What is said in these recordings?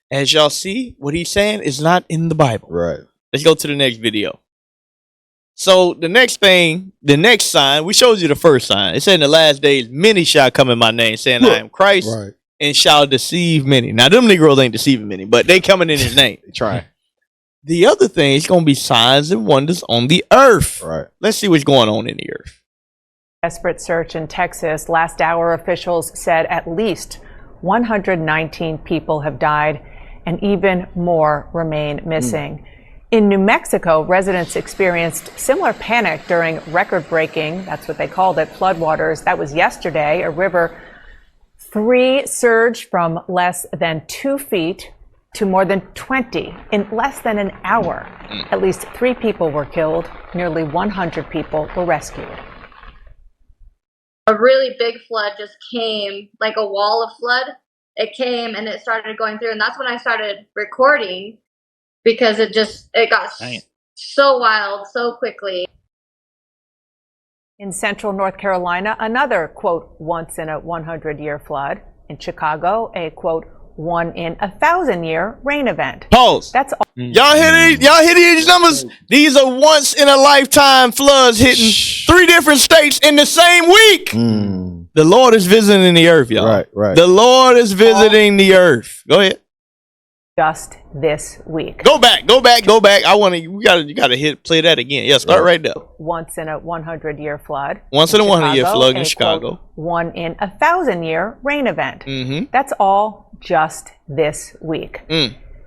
As y'all see, what he's saying is not in the Bible. Right. Let's go to the next video. So the next thing, the next sign, we showed you the first sign. It said in the last days, many shall come in my name, saying I am Christ, Right. and shall deceive many. Now, them Negroes ain't deceiving many, but they coming in his name. They trying. The other thing is going to be signs and wonders on the earth. Right. Let's see what's going on in the earth. Desperate search in Texas. Last hour officials said at least 119 people have died and even more remain missing. In New Mexico, residents experienced similar panic during record-breaking, that's what they called it, floodwaters. That was yesterday. A river 3 surged from less than 2 feet to more than 20 in less than an hour. At least 3 people were killed. Nearly 100 people were rescued. A really big flood just came, like a wall of flood. It came and it started going through, and that's when I started recording because it got so wild so quickly. In central North Carolina, another, quote, once in a 100-year flood. In Chicago, a, quote, 1 in 1,000-year rain event. Pause. That's all. Y'all hear these numbers? These are once in a lifetime floods hitting 3 different states in the same week. The Lord is visiting the earth, y'all. Right, right. The Lord is visiting the earth. Go ahead. Just this week. Go back. I want to. You gotta play that again. Yeah, start right there. Once in a 100-year flood. Once in a 100-year flood in Chicago. Quote, 1 in 1,000-year rain event. Mm-hmm. That's all just this week.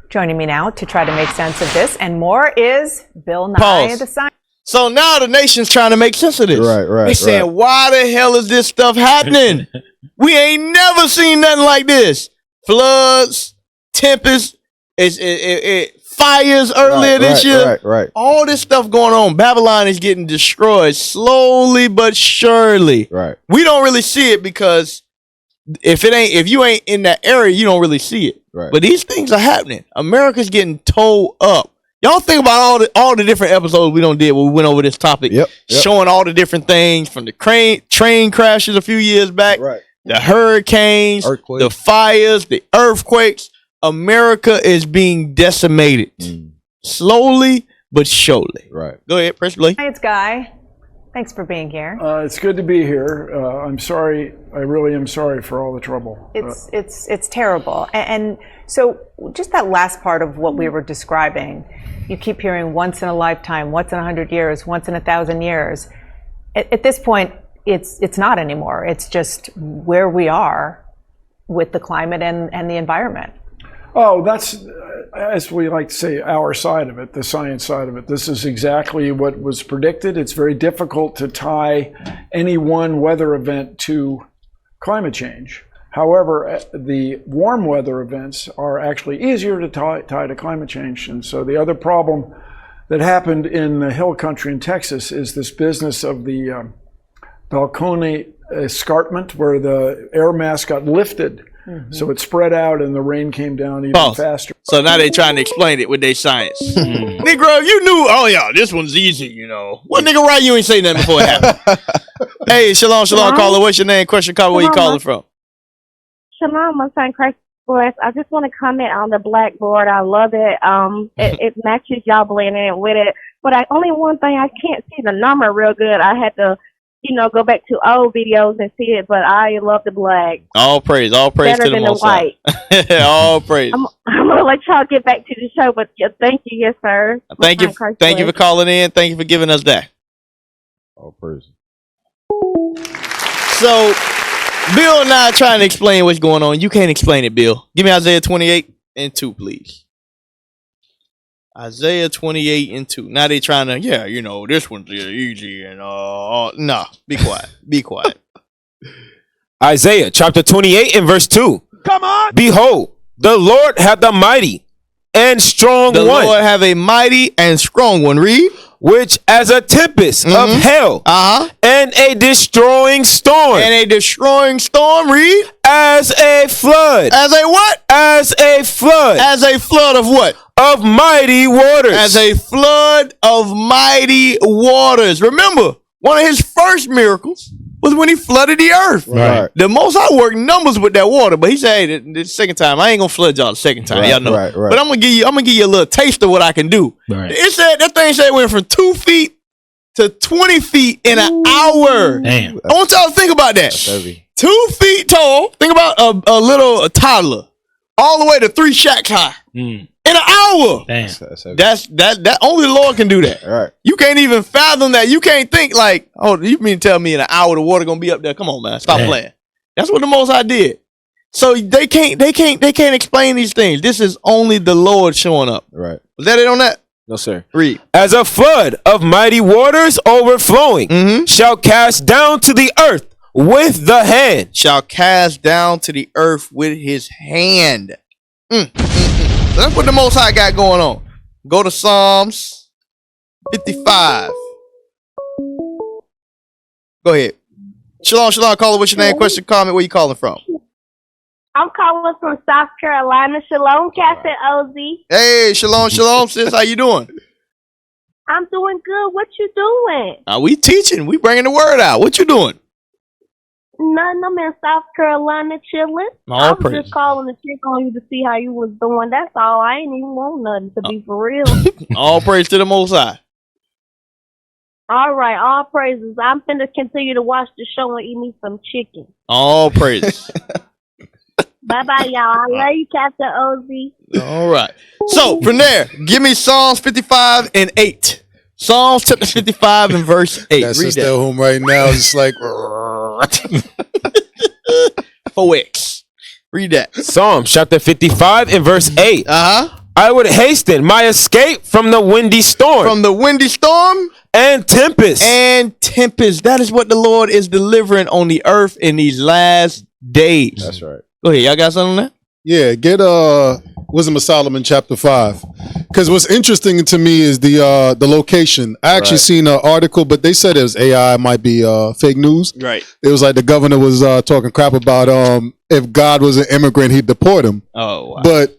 Joining me now to try to make sense of this and more is Bill Nye, the Science. So now the nation's trying to make sense of this. Right. They're saying, why the hell is this stuff happening? We ain't never seen nothing like this. Floods, tempests, fires earlier this year. Right. All this stuff going on. Babylon is getting destroyed slowly but surely. Right. We don't really see it because if you ain't in that area, you don't really see it. Right. But these things are happening. America's getting towed up. Y'all think about all the different episodes we did when we went over this topic, showing all the different things from the train crashes a few years back, the hurricanes, the fires, the earthquakes. America is being decimated slowly but surely. Right. Go ahead, press play. Hi, it's Guy. Thanks for being here. It's good to be here. I'm sorry. I really am sorry for all the trouble. It's terrible. And so just that last part of what we were describing, you keep hearing once in a lifetime, once in 100 years, once in 1,000 years. At this point, it's not anymore. It's just where we are with the climate and the environment. Oh, that's, as we like to say, our side of it, the science side of it. This is exactly what was predicted. It's very difficult to tie any one weather event to climate change. However, the warm weather events are actually easier to tie to climate change. And so the other problem that happened in the hill country in Texas is this business of the Balcony escarpment, where the air mass got lifted. So it spread out and the rain came down even faster. So now they're trying to explain it with their science. Negro, you knew, this one's easy, you know. What nigga right you ain't say nothing before it happened? Hey, shalom, caller. What's your name? Question, caller, where you calling from? Shalom, my son Christ Bless. I just want to comment on the blackboard. I love it. It matches y'all blending with it. But only one thing, I can't see the number real good. I had to go back to old videos and see it, but I love the black. All praise better to than the the white. All praise. I'm gonna let y'all get back to the show, but thank you, yes sir. Thank you for calling in. Thank you for giving us that. All praise. So, Bill and I trying to explain what's going on. You can't explain it, Bill. Give me Isaiah 28:2, please. Isaiah 28:2. Now they trying to, this one's easy and nah, be quiet. Be quiet. Isaiah chapter 28 and verse 2. Come on. Behold, the Lord hath a mighty and strong one. The one. Lord have a mighty and strong one. Read. Which as a tempest of hell and a destroying storm. And a destroying storm, read. As a flood. As a what? As a flood. As a flood of what? Of mighty waters. As a flood of mighty waters. Remember, one of his first miracles was when he flooded the earth. Right. The Most High worked numbers with that water, but he said, hey, the second time, I ain't gonna flood y'all the second time. Y'all know. Right. But I'm gonna give you a little taste of what I can do. Right. It said that thing said it went from 2 feet to 20 feet in an hour. Damn. I want y'all to think about that. 2 feet tall. Think about a toddler, all the way to 3 shacks high in an hour. Damn. That only the Lord can do that. Right. You can't even fathom that. You can't think like, oh, you mean to tell me in an hour the water gonna be up there? Come on, man, stop playing. That's what the Most High did. So they can't explain these things. This is only the Lord showing up. Right. Was that it on that? No, sir. Read. As a flood of mighty waters overflowing shall cast down to the earth with the hand. Shall cast down to the earth with his hand. So that's what the Most High got going on. Go to Psalms 55. Go ahead. Shalom, caller. What's your name? Question, comment. Where you calling from? I'm calling from South Carolina. Shalom, Captain OZ. Hey, shalom, sis. How you doing? I'm doing good. What you doing? We teaching. We bringing the word out. What you doing? Nothing. I'm in South Carolina chilling. All I was praise. just calling to check on you to see how you was doing. That's all. I ain't even want nothing to be for real. All praise to the Most High. All right. All praises. I'm finna continue to watch the show and eat me some chicken. All praises. Bye-bye, y'all. I love you, Captain OZ. All right. So, from there, give me Psalms 55 and 8. Psalms chapter 55 and verse 8. That's Read just that. at home right now. It's like 4X. Read that. Psalm chapter 55 and verse 8. I would hasten my escape from the windy storm. From the windy storm and tempest. That is what the Lord is delivering on the earth in these last days. That's right. Go ahead. Y'all got something on that? Yeah, get Wisdom of Solomon chapter 5. Because what's interesting to me is the location. I actually seen an article, but they said it was AI, might be fake news. Right. It was like the governor was talking crap about if God was an immigrant, he'd deport him. Oh, wow. But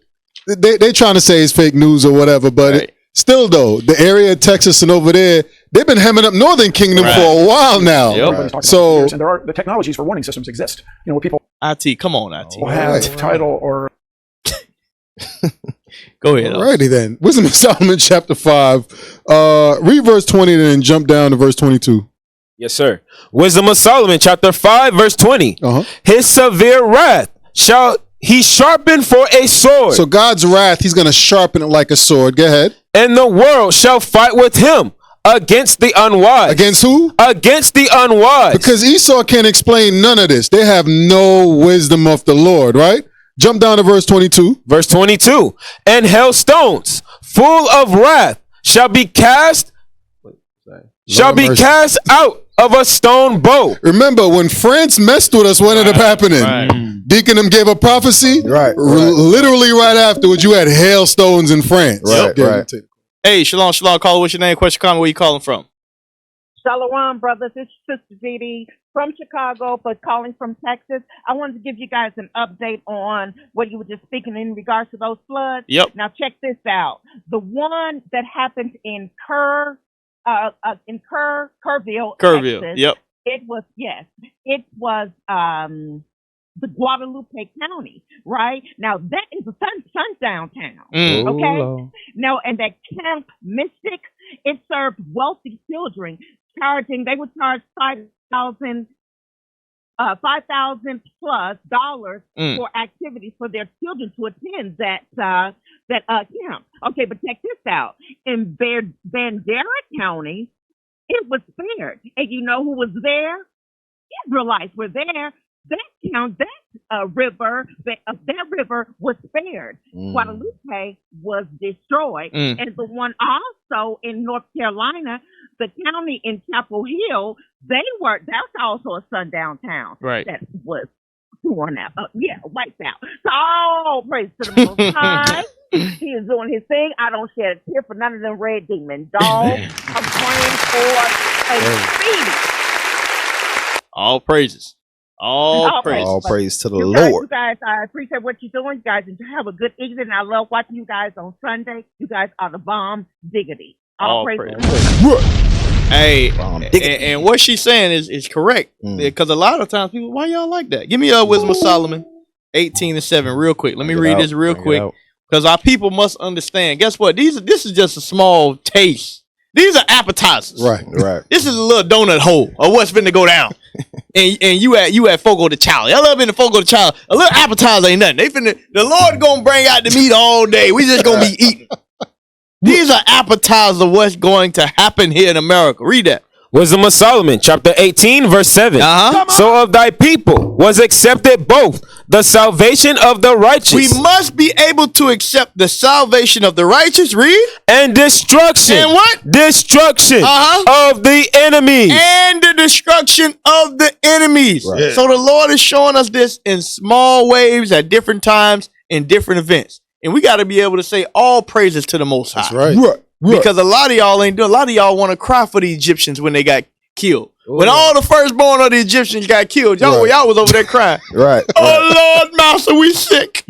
they trying to say it's fake news or whatever. But still, though, the area of Texas and over there, they've been hemming up Northern Kingdom for a while now. Yep. So and the technologies for warning systems exist. You know, people IT, come on, IT. Have title or go ahead. Alrighty then. Wisdom of Solomon chapter 5. Read verse 20 and then jump down to verse 22. Yes, sir. Wisdom of Solomon chapter 5 verse 20. His severe wrath shall he sharpen for a sword. So God's wrath, he's going to sharpen it like a sword. Go ahead. And the world shall fight with him against the unwise. Against who? Against the unwise. Because Esau can't explain none of this. They have no wisdom of the Lord, right? Jump down to verse 22. Verse 22. And hailstones full of wrath shall be cast out of a stone bow. Remember, when France messed with us, what ended up happening? Deaconum gave a prophecy. Literally right afterwards, you had hailstones in France. Hey, shalom, caller. What's your name? Question, comment. Where you calling from? Shalom, brothers. It's Sister Dee from Chicago, but calling from Texas. I wanted to give you guys an update on what you were just speaking in regards to those floods. Yep. Now, check this out. The one that happened in Kerrville, Texas, yep. It was the Guadalupe County, right? Now, that is a sundown town, okay? Now, and that Camp Mystic, it served wealthy children, they would charge $5,000 plus dollars for activities for their children to attend that camp. Okay, but check this out. In Bandera County, it was spared. And you know who was there? Israelites were there. That river was spared. Guadalupe was destroyed. And the one also in North Carolina, the county in Chapel Hill, that's also a sundown town. Right. That was torn out. Wiped out. So all praise to the Most High. He is doing his thing. I don't shed a tear for none of them red demon dogs. I'm praying for a speedy. All praises. All praise to the Lord. Lord. You guys, I appreciate what you're doing. You guys have a good evening. I love watching you guys on Sunday. You guys are the bomb diggity. All praise. Hey, and what she's saying is correct. Because a lot of times people, why y'all like that? Give me Wisdom of Solomon 18:7 real quick. Let me read this real quick. Because our people must understand. Guess what? This is just a small taste. These are appetizers. Right. This is a little donut hole of what's finna go down. and you at Fogo de Chao. Y'all up in the Fogo de Chao. A little appetizer ain't nothing. The Lord gonna bring out the meat all day. We just gonna be eating. These are appetizers of what's going to happen here in America. Read that. Wisdom of Solomon, chapter 18, verse 7. So of thy people was accepted both the salvation of the righteous. We must be able to accept the salvation of the righteous. Read. And destruction. And what? Destruction of the enemies. And the destruction of the enemies. Right. Yeah. So the Lord is showing us this in small waves at different times in different events. And we got to be able to say all praises to the Most High. That's right. Because a lot of y'all ain't doing. A lot of y'all want to cry for the Egyptians when they got killed. Ooh. When all the firstborn of the Egyptians got killed, y'all was over there crying. Right. Oh Lord, Master, we sick.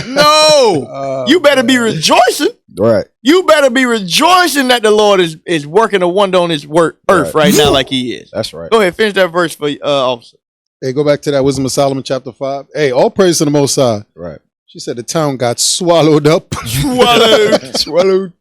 No, you better be rejoicing. Right. You better be rejoicing that the Lord is working a wonder on His earth right now, like He is. That's right. Go ahead, finish that verse for officer. Hey, go back to that Wisdom of Solomon chapter 5. Hey, all praise to the Most High. Right. She said the town got swallowed up. Swallowed.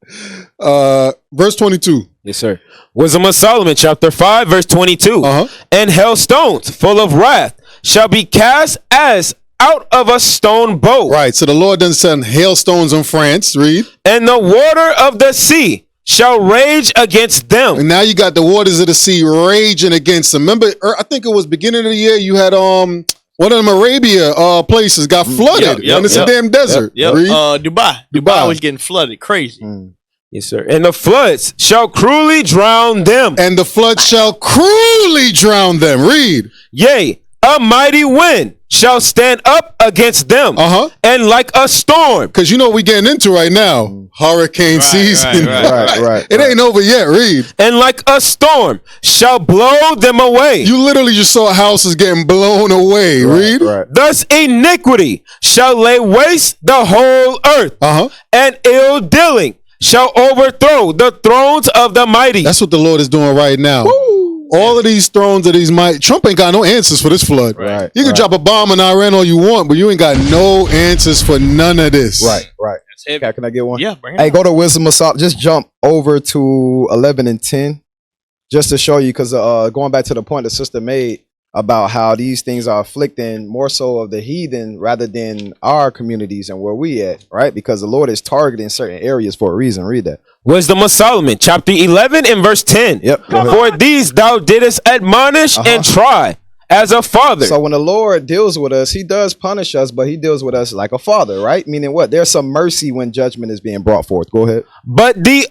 Verse 22. Yes, sir. Wisdom of Solomon, chapter 5, verse 22. And hailstones full of wrath shall be cast as out of a stone boat. Right. So the Lord done send hailstones on France. Read. And the water of the sea shall rage against them. And now you got the waters of the sea raging against them. Remember, I think it was beginning of the year, you had one of them Arabia places got flooded. And it's a damn desert. Dubai was getting flooded. Crazy. Yes, sir. And the floods shall cruelly drown them. And the flood shall cruelly drown them. Read. Yea, a mighty wind shall stand up against them. And like a storm. Because you know what we getting into right now. Hurricane season. Right. It ain't over yet. Read. And like a storm shall blow them away. You literally just saw houses getting blown away. Read. Right. Thus iniquity shall lay waste the whole earth. And ill dealing shall overthrow the thrones of the mighty. That's what the Lord is doing right now. Woo. All of these thrones of these mighty. Trump ain't got no answers for this flood. Right. You can drop a bomb in Iran all you want, but you ain't got no answers for none of this. Right. Can I get one? Yeah, bring it Hey, go to Wisdom of Solomon. Just jump over to 11 and 10, just to show you, because going back to the point the sister made about how these things are afflicting more so of the heathen rather than our communities and where we at, right? Because the Lord is targeting certain areas for a reason. Read that. Wisdom of Solomon, chapter 11 and verse 10. Yep. For these thou didst admonish and try as a father. So when the Lord deals with us, He does punish us, but He deals with us like a father, right? Meaning what? There's some mercy when judgment is being brought forth. Go ahead. But the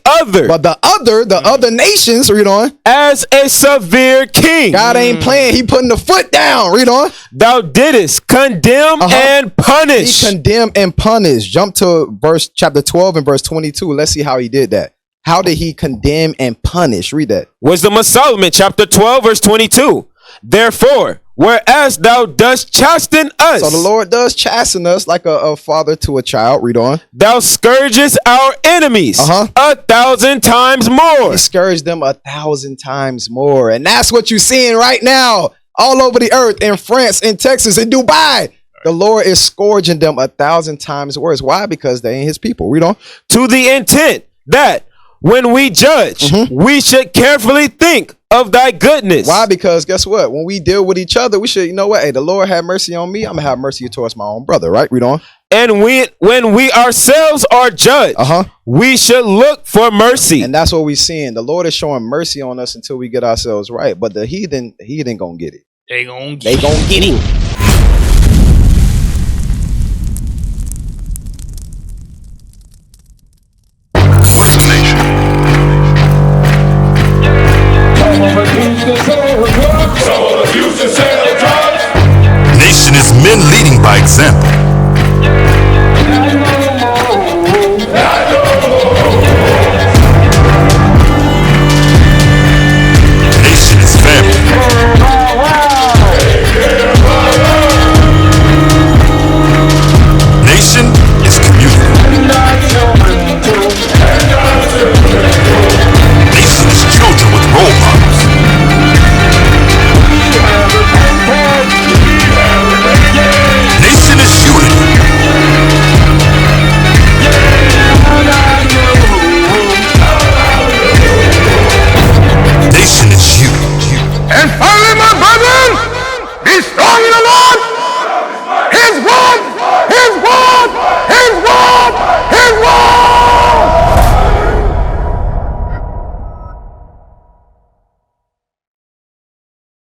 other nations, read on, as a severe king. God ain't playing. He putting the foot down. Read on. Thou didst condemn and punish. He condemned and punished. Jump to chapter 12 and verse 22. Let's see how He did that. How did He condemn and punish? Read that. Wisdom of Solomon, chapter 12, verse 22. Therefore, whereas thou dost chasten us. So the Lord does chasten us like a father to a child. Read on. Thou scourgest our enemies 1,000 times more. He scourged them 1,000 times more. And that's what you're seeing right now all over the earth, in France, in Texas, in Dubai. The Lord is scourging them 1,000 times worse. Why? Because they ain't His people. Read on. To the intent that when we judge, we should carefully think of thy goodness. Why? Because guess what? When we deal with each other, we should, you know what? Hey, the Lord had mercy on me. I'm going to have mercy towards my own brother, right? Read on. And when we ourselves are judged, we should look for mercy. And that's what we're seeing. The Lord is showing mercy on us until we get ourselves right. But the heathen going to get it. They gonna get it.